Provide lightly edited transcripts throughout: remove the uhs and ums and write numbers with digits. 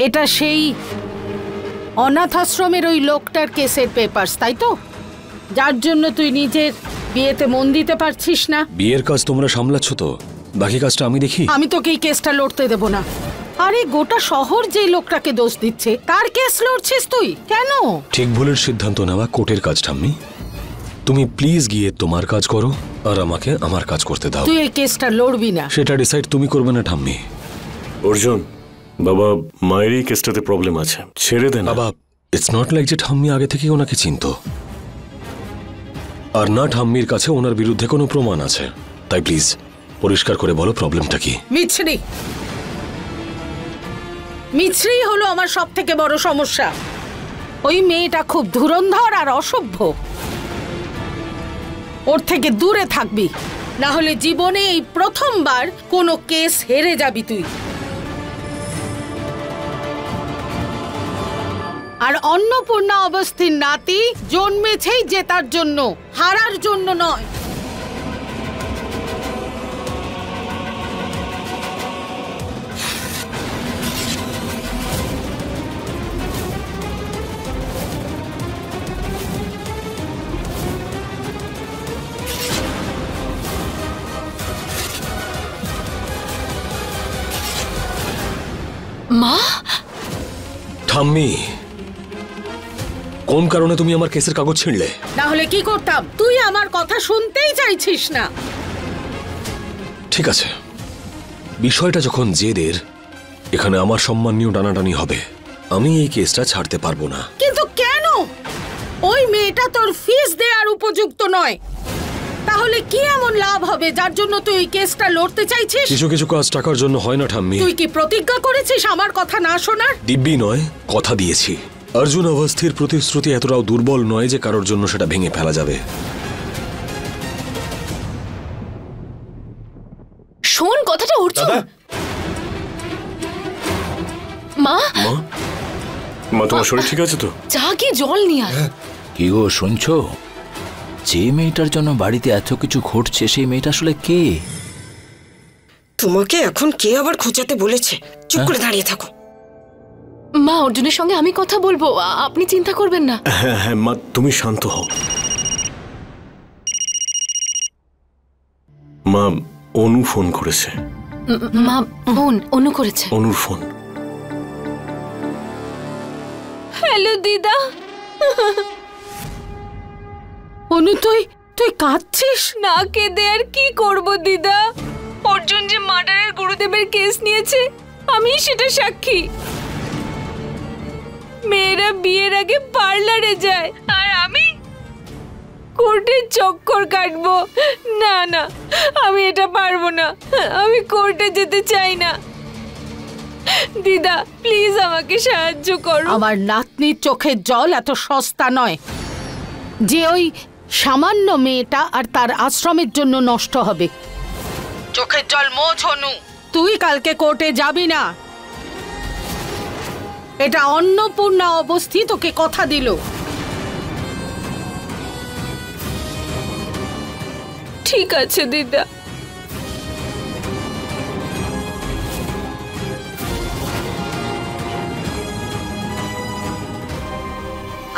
এটা সেই অনাথ আশ্রমের ওই লোকটার কেসের পেপারস, তাই তো? যার জন্য তুই নিজের বিয়েতে মন দিতে পারছিস না। বিয়ের কাজ তোমরা সামলাচ্ছ তো, বাকি কাজটা আমি দেখি। আমি তোকে এই কেসটা লড়তে দেব না। আরে গোটা শহর যে লোকটাকে দোষ দিচ্ছে, তার কেস লড়ছিস তুই কেন? ঠিক ভুলের সিদ্ধান্ত নেওয়া কোর্টের কাজ ঠাম্মি। তুমি প্লিজ গিয়ে তোমার কাজ করো আর আমাকে আমার কাজ করতে দাও। তুই এই কেসটা লড়বি না। সেটা ডিসাইড তুমি করবে না ঠাম্মি। অর্জুন বাবা, মায়ের এই কেসটাতে প্রবলেম আছে, ছেড়ে দেন। বাবা, ইটস নট লাইক যে ঠাম্মি আগে থেকে ওনাকে চিনত, আর না ঠাম্মির কাছে ওনার বিরুদ্ধে কোনো প্রমাণ আছে। তাই প্লিজ পরিষ্কার করে বলো প্রবলেমটা কি। মিছরি মিছরি হলো আমার সব থেকে বড় সমস্যা। ওই মেয়েটা খুব ধুরন্ধর আর অসভ্য। ওর থেকে দূরে থাকবি, না হলে জীবনে এই প্রথমবার কোনো কেস হেরে যাবি তুই। আর অন্নপূর্ণা অবস্থির নাতি জন্মেছেই জেতার জন্য, হারার জন্য নয়। মা, ঠাম্মি, কোন কারণে তুমি আমার কেসের কাগজ ছিঁড়লে? না হলে কি করতাম? তুই আমার কথা শুনতেই চাইছিস না। ঠিক আছে, বিষয়টা যখন জেদের, এখানে আমার সম্মান নিয়েও টানাটানি হবে। আমি এই কেসটা ছাড়তে পারবো না। কিন্তু কেন? ওই মেয়েটা তোর ফিস দেওয়ার উপযুক্ত নয়। তাহলে কি এমন লাভ হবে যার জন্য তুই এই কেসটা লড়তে চাইছিস? কিছু কিছু কাজ টাকার জন্য হয় না ঠাম্মি। তুই কি প্রতিজ্ঞা করেছিস আমার কথা না শোনার? দিব্যি নয়, কথা দিয়েছি। অর্জুন অবস্থির প্রতিশ্রুতি এতটাও দুর্বল নয় যে কারোর জন্য সেটা ভেঙে ফেলা যাবে। শোন কথাটা অর্জুন। মা, মা তোমার শরীর ঠিক আছে তো? চা কি জল নিয়ে আয়। কি গো শুনছো? যে মেয়েটার জন্য বাড়িতে এত কিছু ঘটছে সেই মেয়েটা আসলে কে? তোমাকে এখন কে আবার খোঁজাতে বলেছে? চুপ করে দাঁড়িয়ে থাকো। মা, অর্জুনের সঙ্গে আমি কথা বলবো, আপনি চিন্তা করবেন না। হ্যাঁ হ্যাঁ মা, তুমি শান্ত হও। মা, অনু ফোন করেছে। মা, ফোন অনু করেছে। অনুর ফোন। হ্যালো দিদা। অনু, তুই কাঁদছিস? না কেঁদে আর কি করব দিদা? অর্জুন যে মার্ডারের গুরুদেবের কেস নিয়েছে, আমি সেটা সাক্ষী। মেয়েরা বিয়ের আগে পার্লারে যায় আর আমি কোর্টে চক্কর কাটবো। না না, আমি এটা পারবো না। আমি কোর্টে যেতে চাই না। দিদা প্লিজ আমাকে সাহায্য করো। আমার নাতনির চোখের জল এত সস্তা নয় যে ওই সামান্য মেয়েটা আর তার আশ্রমের জন্য নষ্ট হবে। চোখের জল মোছ অনু, তুই কালকে কোর্টে যাবি না। এটা অন্নপূর্ণা অবস্থি তোকে কথা দিল। ঠিক আছে দিদা।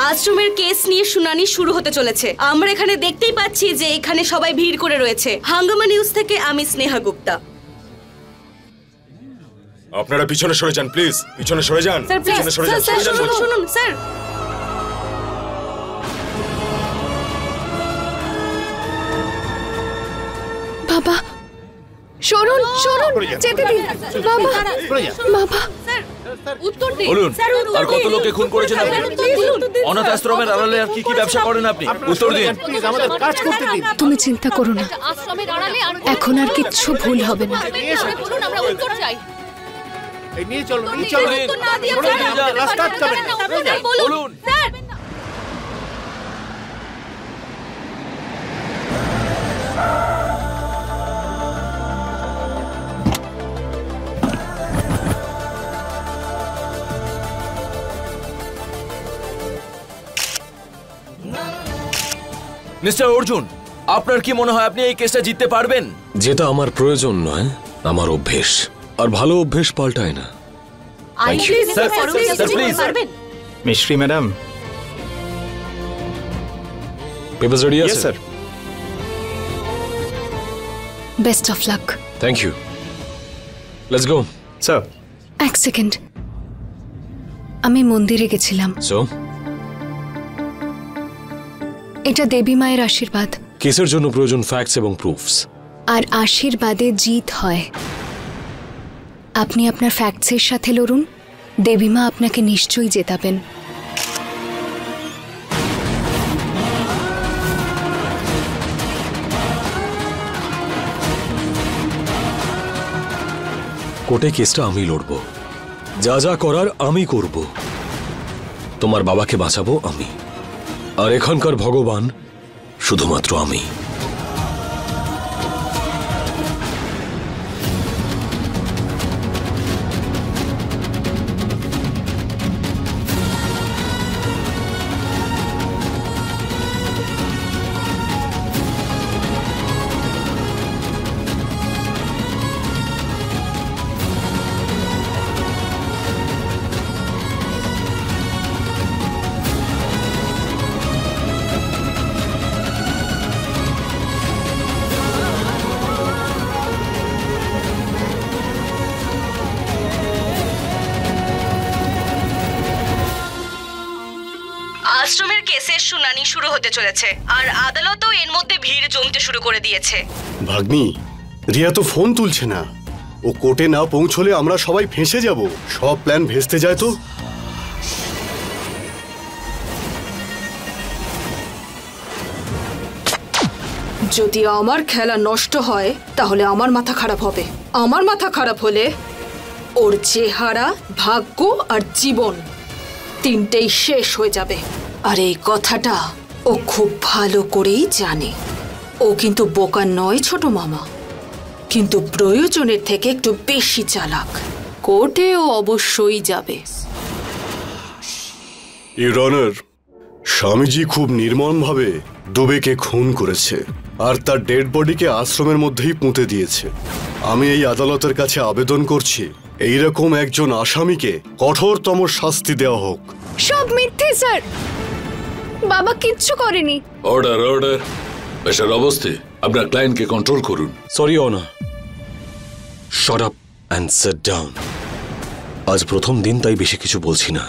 আশ্রমের কেস নিয়ে শুনানি শুরু হতে চলেছে। আমরা এখানে দেখতেই পাচ্ছি যে এখানে সবাই ভিড় করে রয়েছে। হাঙ্গামা নিউজ থেকে আমি স্নেহা গুপ্তা। আপনারা পিছনে সরে যান প্লিজ, পিছনে সরে যান। পিছনে সরে যান, সরে যান। শুনুন স্যার। বাবা শুনুন, শুনুন, যেতে দিন। বাবা, বাবা উত্তর দিন। বলুন, আর কত লোকে খুন করেছেন আপনি? অনাথ আশ্রমের আড়ালে আর কি কি ব্যবসা করেন আপনি? উত্তর দিন। তুমি চিন্তা করো না, এখন আর কিচ্ছু ভুল হবে না। বলুন। মিস্টার অর্জুন, আপনার কি মনে হয় আপনি এই কেসটা জিততে পারবেন? যেটা আমার প্রয়োজন নয়, আমার অভ্যেস। আর ভালো অভ্যেস পাল্টায় না। Thank you. Mishri madam. Papers ready আছে? Sir. Best of luck. Thank you. Let's go. Sir. এক সেকেন্ড, আমি মন্দিরে গেছিলাম। সো এটা দেবী মায়ের আশীর্বাদ। কেসের জন্য প্রয়োজন ফ্যাক্টস এবং প্রুফস। আর আশীর্বাদে জিত হয়। আপনি আপনার ফ্যাক্টসের সাথে লড়ুন, দেবী মা আপনাকে নিশ্চয়ই জেতাবেন। কোর্টে কেসটা আমি লড়ব, যা যা করার আমি করব। তোমার বাবাকে বাঁচাবো আমি, আর এখানকার ভগবান শুধুমাত্র আমি। আশ্রমের কেসের শুনানি শুরু হতে চলেছে, আর আদালতও এর মধ্যে ভিড় জমতে শুরু করে দিয়েছে। ভাগ্নি, রিয়া তো ফোন তুলছে না। ও কোর্টে না পৌঁছলে আমরা সবাই ফেঁসে যাব। সব প্ল্যান ভেস্তে যায় তো। যদি আমার খেলা নষ্ট হয় তাহলে আমার মাথা খারাপ হবে। আমার মাথা খারাপ হলে ওর চেহারা, ভাগ্য আর জীবন তিনটেই শেষ হয়ে যাবে। আর এই কথাটা ও খুব ভালো করেই জানে। ও কিন্তু বোকা নয় ছোট মামা, কিন্তু প্রয়োজনের থেকে একটু বেশি চালাক। কোর্টে ও অবশ্যই যাবে। ইউর অনার, স্বামীজি খুব নির্মমভাবে দুবেকে খুন করেছে, আর তার ডেড বডিকে আশ্রমের মধ্যেই পুঁতে দিয়েছে। আমি এই আদালতের কাছে আবেদন করছি, এইরকম একজন আসামিকে কঠোরতম শাস্তি দেওয়া হোক। সব মিথ্যে স্যার, বাবা কিচ্ছু করেনি। Order order. বেশার অবস্থে আপনার ক্লায়েন্টকে কন্ট্রোল করুন। Sorry honour, shot up and sit down. আজ প্রথম দিন, তাই বেশি কিছু বলছি না।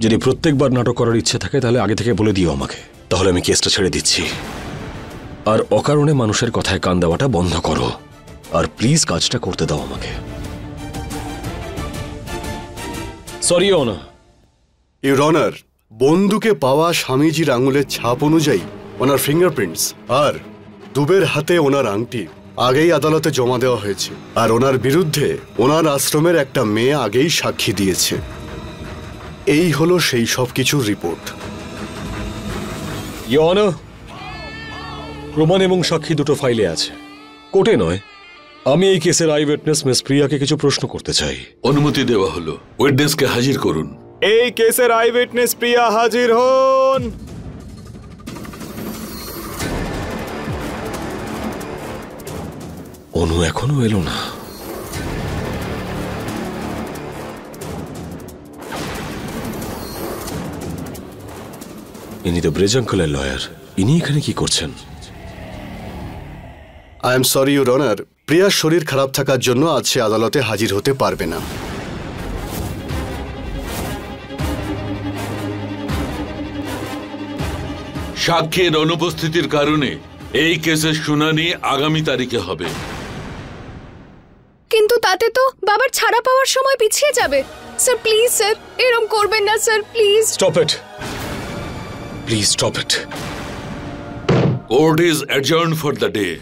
যদি প্রত্যেকবার নাটক করার ইচ্ছে থাকে তাহলে আগে থেকে বলে দিও আমাকে, তাহলে আমি কেসটা ছেড়ে দিচ্ছি। আর অকারণে মানুষের কথায় কান দেওয়াটা বন্ধ করো, আর প্লিজ কাজটা করতে দাও আমাকে। Sorry honour. ইউর অনার, বন্দুকে পাওয়া স্বামীজির আঙুলের ছাপ অনুযায়ী ওনার ফিঙ্গারপ্রিন্টস আর দুবের হাতে ওনার আংটি আগেই আদালতে জমা দেওয়া হয়েছে। আর ওনার বিরুদ্ধে ওনার আশ্রমের একটা মেয়ে আগেই সাক্ষী দিয়েছে। এই হলো সেই সব কিছুর রিপোর্ট। ইওর অনার, প্রমাণ এবং সাক্ষী দুটো ফাইলে আছে, কোর্টে নয়। আমি এই কেসের আই উইটনেস মিস প্রিয়াকে কিছু প্রশ্ন করতে চাই। অনুমতি দেওয়া হলো। উইটনেসকে হাজির করুন। এই কেসের আই উইটনেস প্রিয়া হাজির হন। অনু এখনো এলো না। ইনি তো ব্রিজ আঙ্কেলের লয়ার। ইনি এখানে কি করছেন? I am sorry your honour, প্রিয়ার শরীর খারাপ থাকার জন্য আজ সে আদালতে হাজির হতে পারবে না। সাক্ষীর অনুপস্থিতির কারণে এই কেসের শুনানি আগামী তারিখে হবে। কিন্তু তাতে তো বাবার ছাড়া পাওয়ার সময় পিছিয়ে যাবে। স্যার প্লিজ স্যার, এরকম করবেন না sir, please. Stop it, please stop it. Court is adjourned for the day.